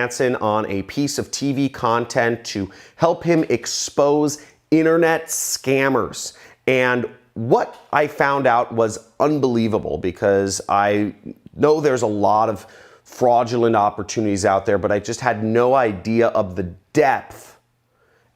Hansen on a piece of TV content to help him expose internet scammers. And what I found out was unbelievable, because I know there's a lot of fraudulent opportunities out there, but I just had no idea of the depth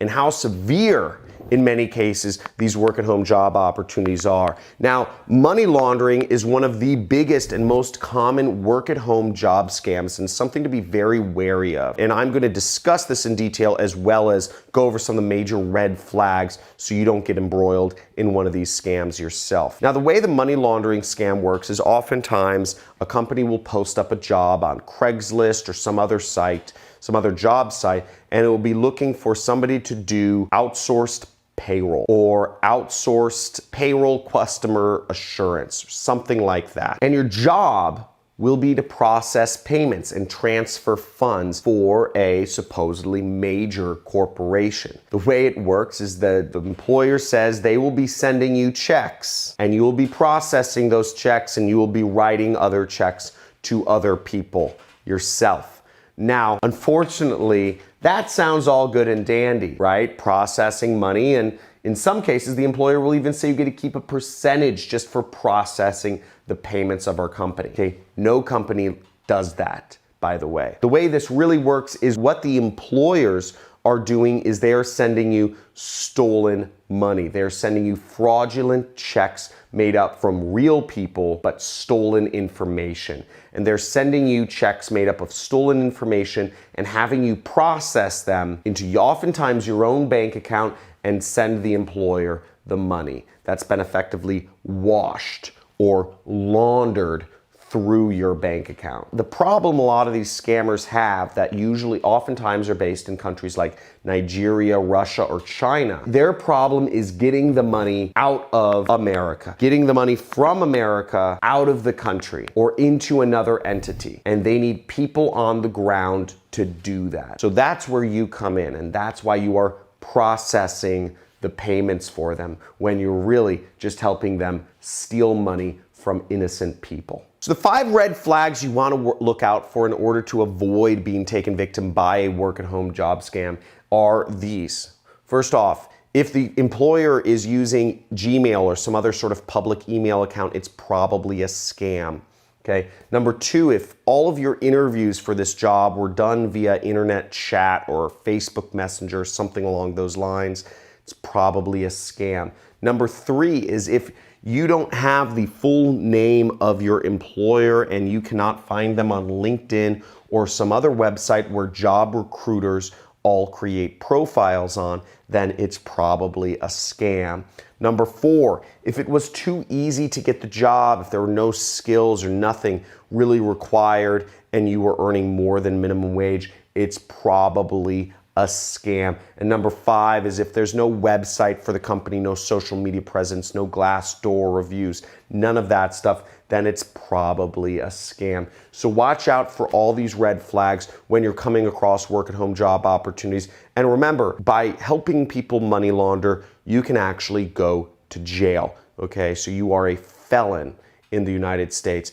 and how severe in many cases these work-at-home job opportunities are. Now, money laundering is one of the biggest and most common work-at-home job scams, and something to be very wary of. And I'm going to discuss this in detail, as well as go over some of the major red flags so you don't get embroiled in one of these scams yourself. Now, the way the money laundering scam works is oftentimes a company will post up a job on Craigslist or some other site, some other job site, and it will be looking for somebody to do outsourced payroll or outsourced payroll customer assurance, or something like that. And your job will be to process payments and transfer funds for a supposedly major corporation. The way it works is that the employer says they will be sending you checks, and you will be processing those checks, and you will be writing other checks to other people yourself. Now, unfortunately, that sounds all good and dandy, right? Processing money, and in some cases, the employer will even say you get to keep a percentage just for processing the payments of our company. Okay, no company does that, by the way. The way this really works is what the employers are doing is they are sending you stolen money. They're sending you fraudulent checks made up from real people, but stolen information. And they're sending you checks made up of stolen information and having you process them into oftentimes your own bank account and send the employer the money that's been effectively washed or laundered through your bank account. The problem a lot of these scammers have, that usually oftentimes are based in countries like Nigeria, Russia, or China, their problem is getting the money out of America, getting the money from America out of the country or into another entity. And they need people on the ground to do that. So that's where you come in, and that's why you are processing the payments for them, when you're really just helping them steal money from innocent people. So the 5 red flags you want to look out for in order to avoid being taken victim by a work-at-home job scam are these. First off, if the employer is using Gmail or some other sort of public email account, it's probably a scam. Okay. Number 2, if all of your interviews for this job were done via internet chat or Facebook Messenger, something along those lines, it's probably a scam. Number 3 is if you don't have the full name of your employer and you cannot find them on LinkedIn or some other website where job recruiters all create profiles on, then it's probably a scam. Number 4, if it was too easy to get the job, if there were no skills or nothing really required and you were earning more than minimum wage, it's probably a scam. And number 5 is if there's no website for the company, no social media presence, no Glassdoor reviews, none of that stuff, then it's probably a scam. So watch out for all these red flags when you're coming across work-at-home job opportunities. And remember, by helping people money launder, you can actually go to jail. Okay, so you are a felon in the United States.